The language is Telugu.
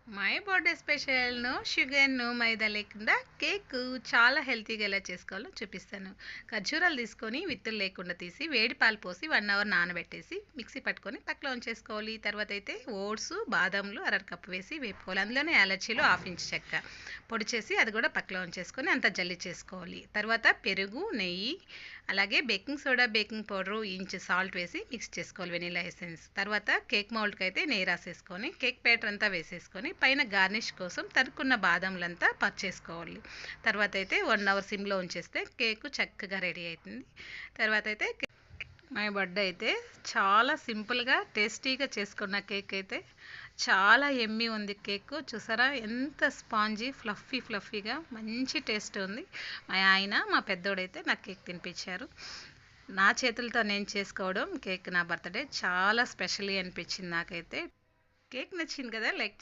My birthday special no sugar, no maida లేకుండా కేకు చాలా హెల్తీగా ఎలా చేసుకోవాలో చూపిస్తాను. ఖర్జూరాలు తీసుకొని విత్తులు లేకుండా తీసి వేడి పాలు పోసి 1 అవర్ నానబెట్టేసి మిక్సీ పట్టుకొని పక్కలో ఉంచేసుకోవాలి. తర్వాత అయితే ఓట్స్, బాదాంలు అర కప్పు వేసి వేపుకోవాలి. అందులోనే యాలచ్చీలు హాఫ్ ఇంచ్ చెక్క పొడి చేసి అది కూడా పక్కలో ఉంచేసుకొని అంతా జల్లి చేసుకోవాలి. తర్వాత పెరుగు, నెయ్యి, అలాగే baking soda, baking powder, inch salt వేసి మిక్స్ చేసుకోవాలి. వెనిలా ఎసెన్స్ తర్వాత కేక్ మౌల్డ్కి అయితే నెయ్యి రాసేసుకొని కేక్ బ్యాటర్ అంతా వేసేసుకొని పైన గార్నిష్ కోసం తరుక్కున్న బాదంలంతా పర్చేసుకోవాలి. తర్వాత అయితే 1 అవర్ సిమ్లో ఉంచేస్తే కేకు చక్కగా రెడీ అవుతుంది. తర్వాత అయితే మై బర్త్డే అయితే చాలా సింపుల్గా టేస్టీగా చేసుకున్న కేక్ అయితే చాలా ఎమ్మీ ఉంది. కేక్ చూసారా ఎంత స్పాంజీ ఫ్లఫీగా మంచి టేస్ట్ ఉంది. మా ఆయన మా పెద్దోడైతే నాకు కేక్ తినిపించారు. నా చేతులతో నేను చేసుకోవడం కేక్ నా బర్త్డే చాలా స్పెషల్లీ అనిపించింది నాకైతే. కేక్ నచ్చింది కదా, లైక్